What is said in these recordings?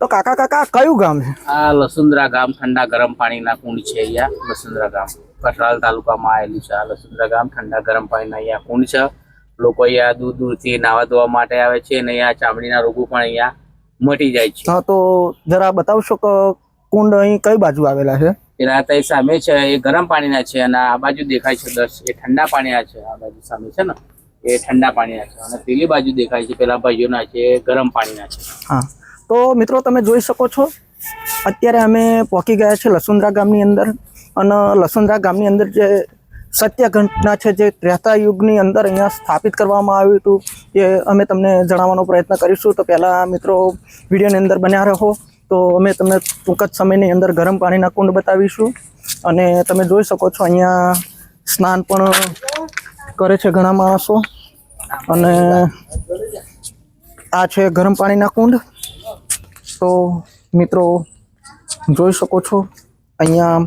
તો કાકા કાકા કયું ગામ છે? આ લસુંદરા ગામ ઠંડા ગરમ પાણીના કુંડ છે. અહીંયા લસુંદરા ગામ કઠલાલ તાલુકામાં આવેલું છે. આ લસુંદરા ગામ ઠંડા ગરમ પાણીના અહીંયા કુંડ છે. લોકો અહીંયા દૂર દૂરથી નાવા ધોવા માટે આવે છે અને અહીંયા ચામડીના રોગો પણ અહીંયા મટી જાય છે. હા, તો જરા બતાવશો કે કુંડ અહીં કઈ બાજુ આવેલા છે? એના તે સામે છે એ ગરમ પાણીના છે અને આ બાજુ દેખાય છે 10 એ ઠંડા પાણીના છે. આ બાજુ સામે છે ને એ ઠંડા પાણીના છે અને પેલી બાજુ દેખાય છે પેલા ભાઈઓના છે એ ગરમ પાણીના છે. હા, તો મિત્રો તમે જોઈ શકો છો અત્યારે અમે પહોંચી ગયા છે લસુંદરા ગામની અંદર. અને લસુંદરા ગામની અંદર જે સત્ય ઘટના છે જે ત્રેતા યુગની અંદર અહીંયા સ્થાપિત કરવામાં આવ્યું હતું એ અમે તમને જણાવવાનો પ્રયત્ન કરીશું. તો પહેલાં મિત્રો વિડીયોની અંદર બન્યા રહો, તો અમે તમને ટૂંક જ સમયની અંદર ગરમ પાણીના કુંડ બતાવીશું. અને તમે જોઈ શકો છો અહીંયા સ્નાન પણ કરે છે ઘણા માણસો. અને આ છે ગરમ પાણીના કુંડ. તો મિત્રો જોઈ શકો છો અહીંયા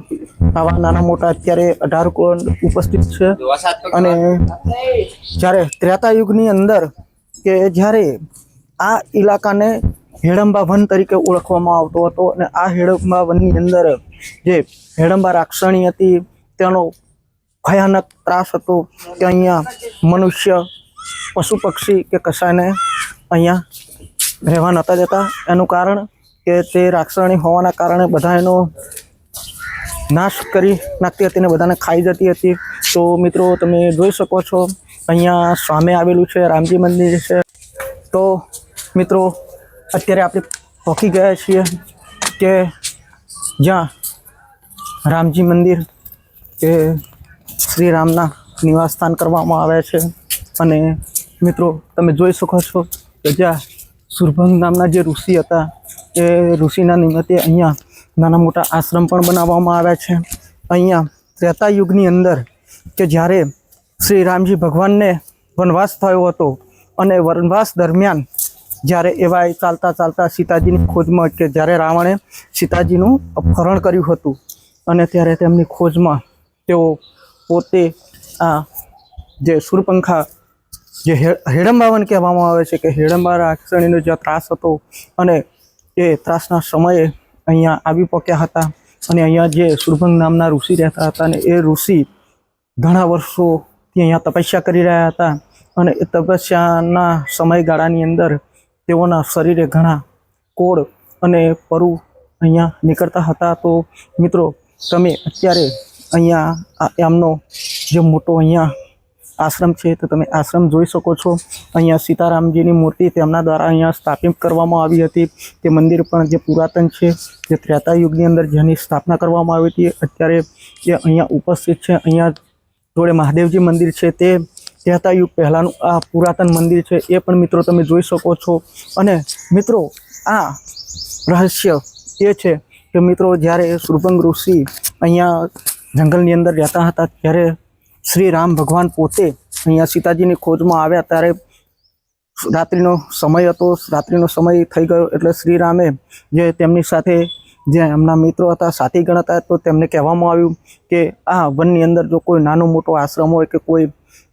આવા નાના મોટા અત્યારે 18 કુંડ ઉપસ્થિત છે. અને જ્યારે ત્રેતા યુગની અંદર કે જ્યારે આ ઇલાકાને હેડંબા વન તરીકે ઓળખવામાં આવતો હતો અને આ હેડંબા વનની અંદર જે હેડંબા રાક્ષણી હતી તેનો ભયાનક ત્રાસ હતો કે અહીંયા મનુષ્ય પશુ પક્ષી કે કશાને અહીંયા રહેવા નહોતા જતા. એનું કારણ કે તે રાક્ષણી હોવાના કારણે બધા એનો નાશ કરી નાખતી હતી ને બધાને ખાઈ જતી હતી. તો મિત્રો તમે જોઈ શકો છો અહીંયા સામે આવેલું છે રામજી મંદિર છે. તો મિત્રો અત્યારે આપણે પહોંચી ગયા છીએ કે જ્યાં રામજી મંદિર કે શ્રી રામના નિવાસ સ્થાન કરવામાં આવે છે. અને મિત્રો તમે જોઈ શકો છો કે જ્યાં સુરભંગ નામના જે ઋષિ હતા એ ઋષિના નિમિત્તે અહીંયા નાના મોટા આશ્રમ પણ બનાવવામાં આવ્યા છે. અહીંયા ત્રેતા યુગની અંદર કે જ્યારે શ્રી રામજી ભગવાનને વનવાસ થયો હતો અને વનવાસ દરમિયાન જ્યારે એવા ચાલતા ચાલતા સીતાજીની ખોજમાં કે જ્યારે રાવણે સીતાજીનું અપહરણ કર્યું હતું અને ત્યારે તેમની ખોજમાં તેઓ પોતે આ જે સુરપંખા જે હેડંબાવન કહેવામાં આવે છે કે હેડંબા રાક્ષણીનો જે ત્રાસ હતો અને એ ત્રાસના સમયે અહીંયા આવી પહોંચ્યા હતા. અને અહીંયા જે સુરભંગ નામના ઋષિ રહેતા હતા અને એ ઋષિ ઘણા વર્ષોથી અહીંયા તપસ્યા કરી રહ્યા હતા. અને એ તપસ્યાના સમયગાળાની અંદર તેઓના શરીરે ઘણા કોળ અને પરુ અહીંયા નીકળતા હતા. તો મિત્રો તમે અત્યારે અહીંયા એમનો જે મોટો અહીંયા આશ્રમ છે તો તમે આશ્રમ જોઈ શકો છો. અહીંયા સીતારામજીની મૂર્તિ તેમના દ્વારા અહીંયા સ્થાપિત કરવામાં આવી હતી. તે મંદિર પણ જે પુરાતન છે જે ત્રેતા યુગની અંદર જેની સ્થાપના કરવામાં આવી હતી અત્યારે એ અહીંયા ઉપસ્થિત છે. અહીંયા જોડે મહાદેવજી મંદિર છે તે ત્રેતા યુગ પહેલાંનું આ પુરાતન મંદિર છે એ પણ મિત્રો તમે જોઈ શકો છો. અને મિત્રો આ રહસ્ય એ છે કે મિત્રો જ્યારે સુરભંગ ઋષિ અહીંયા જંગલની અંદર રહેતા હતા ત્યારે શ્રી રામ ભગવાન પોતે અહીંયા સીતાજીની ખોજમાં આવ્યા ત્યારે રાત્રિનો સમય હતો. રાત્રિનો સમય થઈ ગયો એટલે શ્રી રામે જે તેમની સાથે જે એમના મિત્રો હતા સાથીગણ હતા તો તેમને કહેવામાં આવ્યું કે આ વનની અંદર જો કોઈ નાનો મોટો આશ્રમ હોય કે કોઈ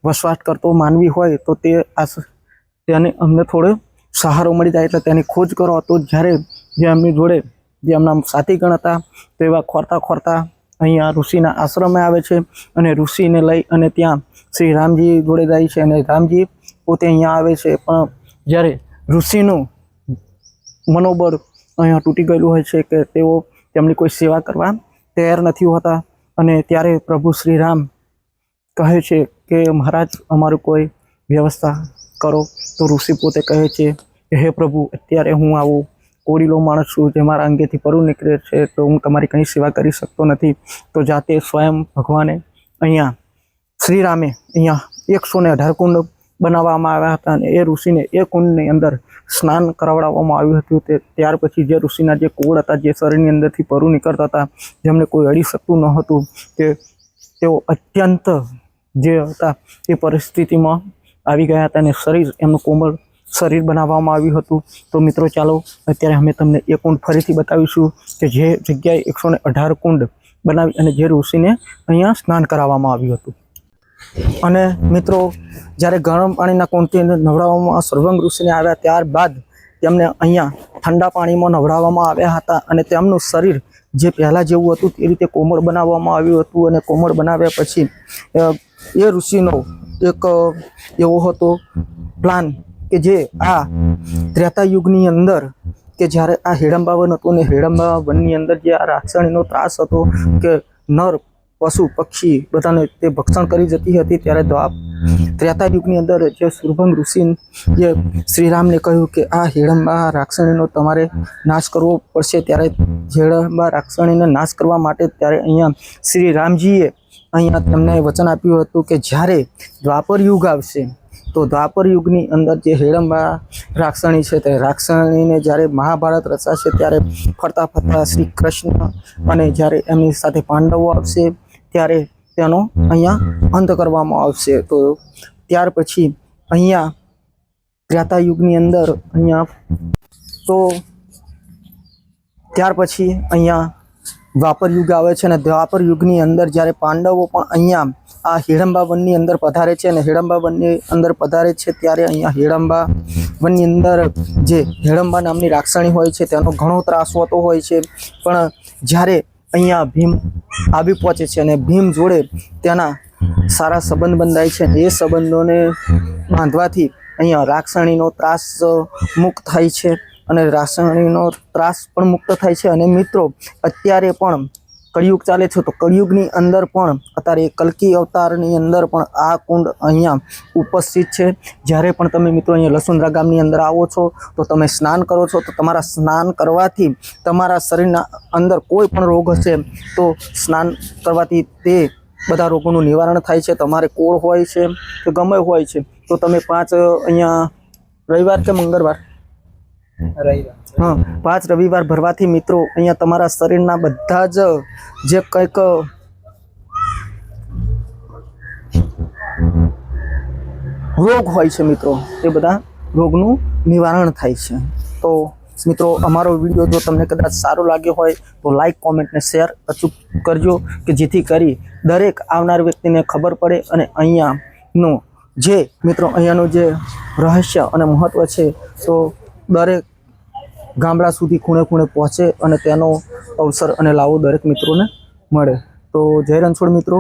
વસવાટ કરતો માનવી હોય તો તેને અમને થોડો સહારો મળી જાય એટલે તેની ખોજ કરો. તો જ્યારે જે એમની જોડે જે એમના સાથીગણ હતા તો એવા ખોરતા ખોરતા અહીંયા ઋષિના આશ્રમે આવે છે અને ઋષિને લઈ અને ત્યાં શ્રી રામજી જોડે જાય છે અને રામજી પોતે અહીંયા આવે છે. પણ જ્યારે ઋષિનું મનોબળ અહીંયા તૂટી ગયેલું હોય છે કે તેઓ તેમની કોઈ સેવા કરવા તૈયાર નથી હોતા. અને ત્યારે પ્રભુ શ્રી રામ કહે છે કે મહારાજ અમારું કોઈ વ્યવસ્થા કરો. તો ઋષિ પોતે કહે છે કે હે પ્રભુ અત્યારે હું આવું કોડીલો માણસ છું જે મારા અંગેથી પરુ નીકળે છે તો હું તમારી કંઈ સેવા કરી શકતો નથી. તો જાતે સ્વયં ભગવાને અહીંયા શ્રી રામે અહીંયા 118 કુંડ બનાવવામાં આવ્યા હતા અને એ ઋષિને એ કુંડની અંદર સ્નાન કરાવડાવવામાં આવ્યું હતું. ત્યાર પછી જે ઋષિના જે કોળ હતા જે શરીરની અંદરથી પરુ નીકળતા હતા જેમને કોઈ અડી શકતું ન હતું તેઓ અત્યંત જે હતા એ પરિસ્થિતિમાં આવી ગયા હતા અને શરીર એમનું કોમળ શરીર બનાવવામાં આવ્યું હતું. તો મિત્રો ચાલો અત્યારે અમે તમને એ કુંડ ફરીથી બતાવીશું કે જે જગ્યાએ 118 કુંડ બનાવી અને જે ઋષિને અહીંયા સ્નાન કરાવવામાં આવ્યું હતું. અને મિત્રો જ્યારે ગરમ પાણીના કુંડથી નવડાવવામાં સુરભંગ ઋષિને આવ્યા ત્યારબાદ તેમને અહીંયા ઠંડા પાણીમાં નવડાવવામાં આવ્યા હતા અને તેમનું શરીર જે પહેલાં જેવું હતું તે રીતે કોમળ બનાવવામાં આવ્યું હતું અને કોમળ બનાવ્યા પછી એ ઋષિનો એક એવો હતો પ્લાન કે જે આ ત્રેતા યુગની અંદર કે જ્યારે આ હિડમ્બા વન હતું અને હિડમ્બા વનની અંદર જે આ રાક્ષણીનો ત્રાસ હતો કે નર પશુ પક્ષી બધાને તે ભક્ષણ કરી જતી હતી, ત્યારે ત્રેતા યુગની અંદર જે સુરભંગ ઋષિ જે શ્રીરામને કહ્યું કે આ હિડમ્બા રાક્ષણીનો તમારે નાશ કરવો પડશે, ત્યારે હિડમ્બા રાક્ષણીને નાશ કરવા માટે ત્યારે અહીંયા શ્રી રામજીએ અહીંયા તેમને વચન આપ્યું હતું કે જ્યારે દ્વાપર યુગ આવશે તો દ્વાપર યુગની અંદર જે હિડમ્બા રાક્ષણી છે તે રાક્ષણીને જ્યારે મહાભારત રચાશે ત્યારે ફરતા ફરતા શ્રી કૃષ્ણ અને જ્યારે એમની સાથે પાંડવો આવશે ત્યારે તેનો અહીંયા અંત કરવામાં આવશે. તો ત્યાર પછી અહીંયા ત્રેતા યુગની અંદર ત્યાર પછી અહીંયા દ્વાપર યુગ આવે છે અને દ્વાપર યુગની અંદર જ્યારે પાંડવો પણ અહીંયા આ હિડમ્બા વનની અંદર પધારે છે અને હિડમ્બા વનની અંદર પધારે છે ત્યારે અહીંયા હિડમ્બા વનની અંદર જે હિડમ્બા નામની રાક્ષણી હોય છે તેનો ઘણો ત્રાસ હોતો હોય છે, પણ જ્યારે અહીંયા ભીમ આવી પહોંચે છે અને ભીમ જોડે તેના સારા સંબંધ બંધાય છે, એ સંબંધોને બાંધવાથી અહીંયા રાક્ષણીનો ત્રાસ મુક્ત થાય છે અને રાક્ષણીનો ત્રાસ પણ મુક્ત થાય છે. અને મિત્રો અત્યારે પણ કળિયુગ ચાલે છે, તો કળિયુગની અંદર પણ અત્યારે કલ્કી અવતારની અંદર પણ આ કુંડ અહીંયા ઉપસ્થિત છે. જ્યારે પણ તમે મિત્રો અહીંયા લસુંદરા ગામની અંદર આવો છો તો તમે સ્નાન કરો છો, તો તમારા સ્નાન કરવાથી તમારા શરીરના અંદર કોઈ પણ રોગ હશે તો સ્નાન કરવાથી તે બધા રોગોનું નિવારણ થાય છે. તમારે કોળ હોય છે કે ગમે હોય છે તો તમે 5 અહીંયા રવિવાર કે મંગળવાર 5 રવિવાર ભરવાથી મિત્રો અહીંયા તમારા શરીરના બધા જ જે કંઈક રોગ હોય છે મિત્રો તે બધા રોગનું નિવારણ થાય છે. તો મિત્રો અમારો વિડીયો જો તમને કદાચ સારો લાગ્યો હોય તો લાઈક, કોમેન્ટ ને શેર અચૂક કરજો કે જેથી કરી દરેક આવનાર વ્યક્તિને ખબર પડે અને અહીંયાનું જે મિત્રો અહીંયાનું જે રહસ્ય અને મહત્ત્વ છે તો દરેક ગામડા સુધી ખૂણે ખૂણે પહોંચે અને તેનો અવસર અને લાવો દરેક મિત્રોને મળે. તો જય રણછોડ મિત્રો.